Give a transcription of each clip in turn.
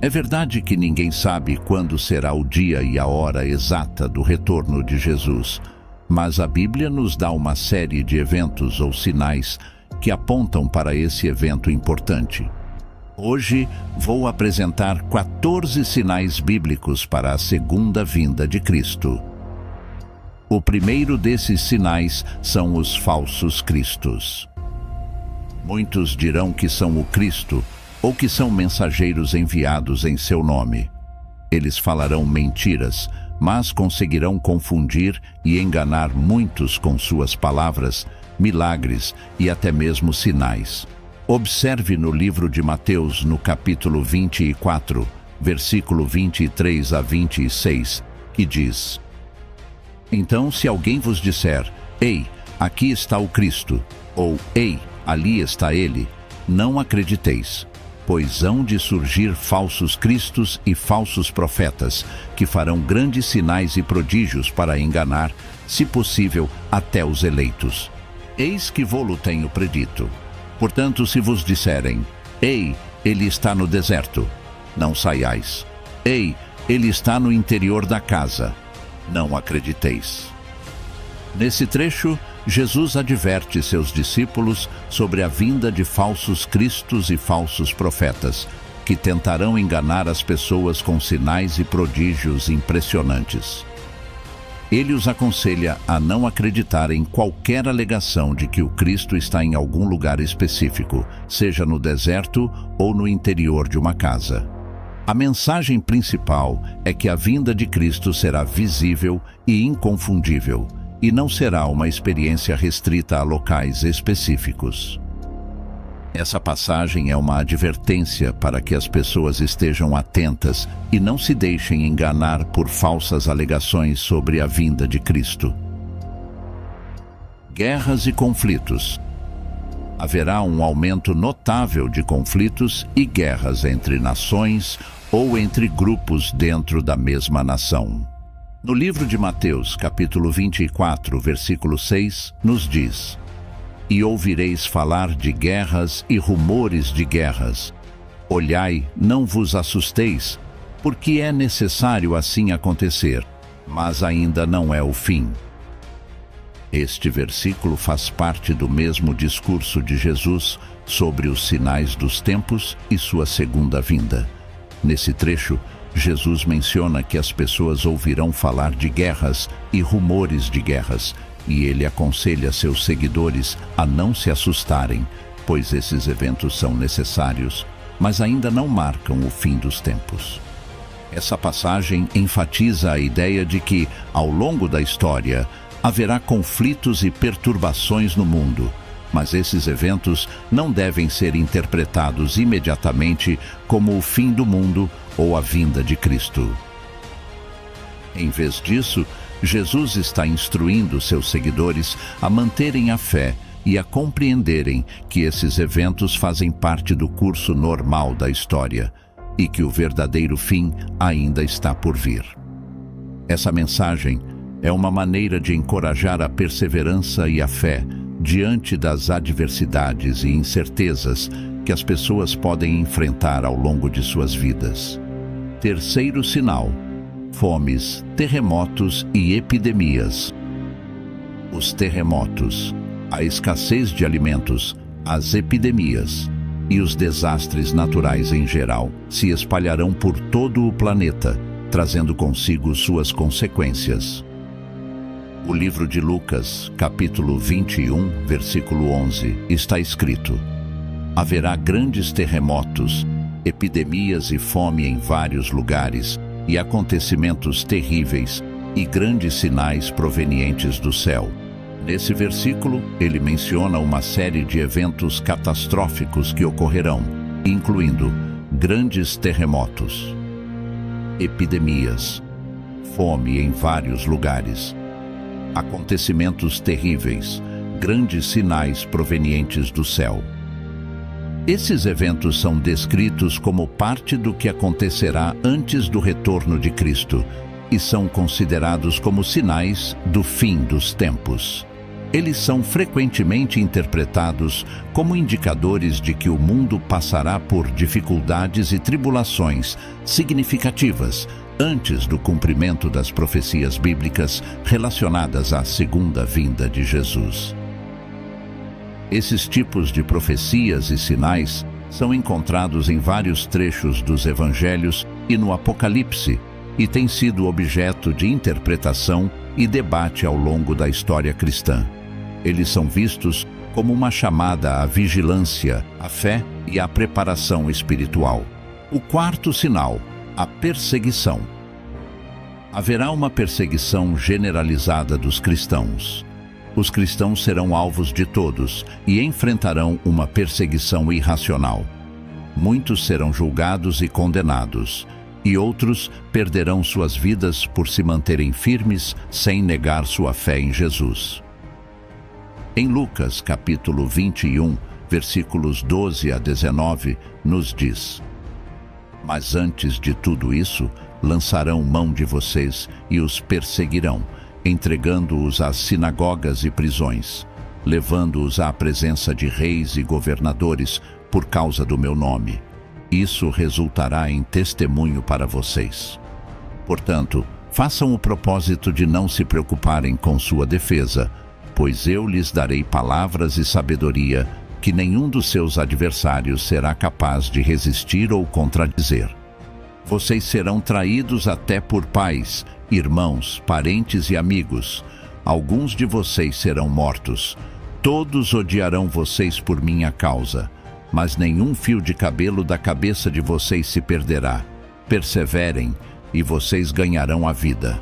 É verdade que ninguém sabe quando será o dia e a hora exata do retorno de Jesus, mas a Bíblia nos dá uma série de eventos ou sinais que apontam para esse evento importante. Hoje vou apresentar 14 sinais bíblicos para a segunda vinda de Cristo. O primeiro desses sinais são os falsos cristos. Muitos dirão que são o Cristo ou que são mensageiros enviados em seu nome. Eles falarão mentiras, mas conseguirão confundir e enganar muitos com suas palavras, milagres e até mesmo sinais. Observe no livro de Mateus, no capítulo 24, versículo 23 a 26, que diz: Então, se alguém vos disser, ei, aqui está o Cristo, ou ei, ali está ele, não acrediteis, pois hão de surgir falsos cristos e falsos profetas, que farão grandes sinais e prodígios para enganar, se possível, até os eleitos. Eis que vô-lo tenho predito. Portanto, se vos disserem, ei, ele está no deserto, não saiais. Ei, ele está no interior da casa, não acrediteis. Nesse trecho, Jesus adverte seus discípulos sobre a vinda de falsos cristos e falsos profetas, que tentarão enganar as pessoas com sinais e prodígios impressionantes. Ele os aconselha a não acreditar em qualquer alegação de que o Cristo está em algum lugar específico, seja no deserto ou no interior de uma casa. A mensagem principal é que a vinda de Cristo será visível e inconfundível, e não será uma experiência restrita a locais específicos. Essa passagem é uma advertência para que as pessoas estejam atentas e não se deixem enganar por falsas alegações sobre a vinda de Cristo. Guerras e conflitos. Haverá um aumento notável de conflitos e guerras entre nações ou entre grupos dentro da mesma nação. No livro de Mateus, capítulo 24, versículo 6, nos diz: E ouvireis falar de guerras e rumores de guerras. Olhai, não vos assusteis, porque é necessário assim acontecer, mas ainda não é o fim. Este versículo faz parte do mesmo discurso de Jesus sobre os sinais dos tempos e sua segunda vinda. Nesse trecho, Jesus menciona que as pessoas ouvirão falar de guerras e rumores de guerras, e ele aconselha seus seguidores a não se assustarem, pois esses eventos são necessários, mas ainda não marcam o fim dos tempos. Essa passagem enfatiza a ideia de que, ao longo da história, haverá conflitos e perturbações no mundo, mas esses eventos não devem ser interpretados imediatamente como o fim do mundo ou a vinda de Cristo. Em vez disso, Jesus está instruindo seus seguidores a manterem a fé e a compreenderem que esses eventos fazem parte do curso normal da história e que o verdadeiro fim ainda está por vir. Essa mensagem é uma maneira de encorajar a perseverança e a fé diante das adversidades e incertezas que as pessoas podem enfrentar ao longo de suas vidas. Terceiro sinal: fomes, terremotos e epidemias. Os terremotos, a escassez de alimentos, as epidemias e os desastres naturais em geral se espalharão por todo o planeta, trazendo consigo suas consequências. O livro de Lucas, capítulo 21, versículo 11, está escrito: Haverá grandes terremotos, epidemias e fome em vários lugares, e acontecimentos terríveis, e grandes sinais provenientes do céu. Nesse versículo, ele menciona uma série de eventos catastróficos que ocorrerão, incluindo grandes terremotos, epidemias, fome em vários lugares, acontecimentos terríveis, grandes sinais provenientes do céu. Esses eventos são descritos como parte do que acontecerá antes do retorno de Cristo e são considerados como sinais do fim dos tempos. Eles são frequentemente interpretados como indicadores de que o mundo passará por dificuldades e tribulações significativas antes do cumprimento das profecias bíblicas relacionadas à segunda vinda de Jesus. Esses tipos de profecias e sinais são encontrados em vários trechos dos Evangelhos e no Apocalipse, e têm sido objeto de interpretação e debate ao longo da história cristã. Eles são vistos como uma chamada à vigilância, à fé e à preparação espiritual. O quarto sinal, a perseguição. Haverá uma perseguição generalizada dos cristãos. Os cristãos serão alvos de todos e enfrentarão uma perseguição irracional. Muitos serão julgados e condenados, e outros perderão suas vidas por se manterem firmes sem negar sua fé em Jesus. Em Lucas, capítulo 21, versículos 12 a 19, nos diz: Mas antes de tudo isso, lançarão mão de vocês e os perseguirão, entregando-os às sinagogas e prisões, levando-os à presença de reis e governadores por causa do meu nome. Isso resultará em testemunho para vocês. Portanto, façam o propósito de não se preocuparem com sua defesa, pois eu lhes darei palavras e sabedoria que nenhum dos seus adversários será capaz de resistir ou contradizer. Vocês serão traídos até por pais, irmãos, parentes e amigos. Alguns de vocês serão mortos. Todos odiarão vocês por minha causa, mas nenhum fio de cabelo da cabeça de vocês se perderá. Perseverem, e vocês ganharão a vida.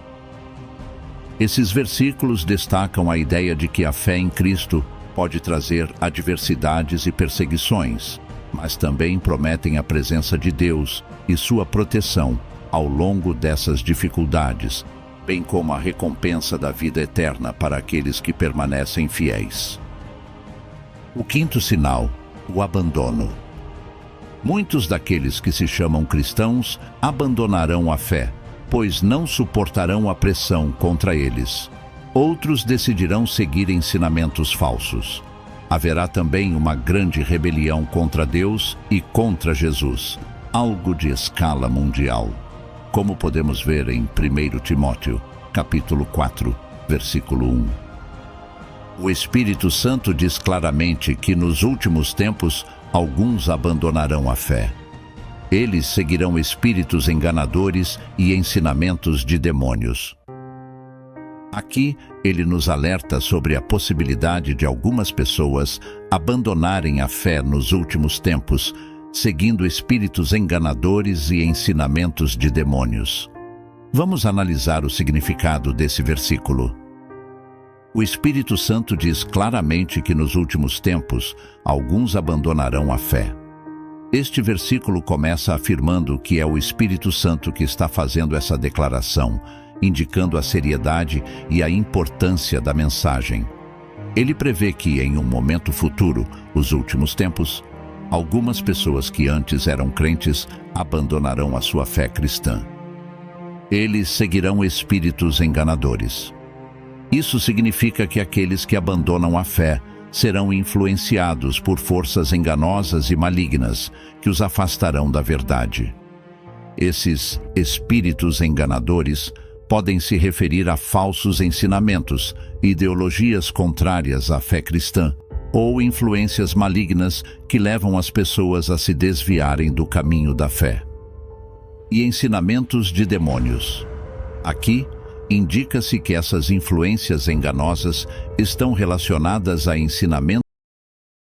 Esses versículos destacam a ideia de que a fé em Cristo pode trazer adversidades e perseguições, mas também prometem a presença de Deus e sua proteção ao longo dessas dificuldades, bem como a recompensa da vida eterna para aqueles que permanecem fiéis. O quinto sinal, o abandono. Muitos daqueles que se chamam cristãos abandonarão a fé, pois não suportarão a pressão contra eles. Outros decidirão seguir ensinamentos falsos. Haverá também uma grande rebelião contra Deus e contra Jesus, algo de escala mundial, como podemos ver em 1 Timóteo, capítulo 4, versículo 1. O Espírito Santo diz claramente que nos últimos tempos alguns abandonarão a fé. Eles seguirão espíritos enganadores e ensinamentos de demônios. Aqui, ele nos alerta sobre a possibilidade de algumas pessoas abandonarem a fé nos últimos tempos, seguindo espíritos enganadores e ensinamentos de demônios. Vamos analisar o significado desse versículo. O Espírito Santo diz claramente que nos últimos tempos, alguns abandonarão a fé. Este versículo começa afirmando que é o Espírito Santo que está fazendo essa declaração, indicando a seriedade e a importância da mensagem. Ele prevê que, em um momento futuro, os últimos tempos, algumas pessoas que antes eram crentes abandonarão a sua fé cristã. Eles seguirão espíritos enganadores. Isso significa que aqueles que abandonam a fé serão influenciados por forças enganosas e malignas que os afastarão da verdade. Esses espíritos enganadores podem se referir a falsos ensinamentos, ideologias contrárias à fé cristã ou influências malignas que levam as pessoas a se desviarem do caminho da fé. E ensinamentos de demônios. Aqui, indica-se que essas influências enganosas estão relacionadas a ensinamentos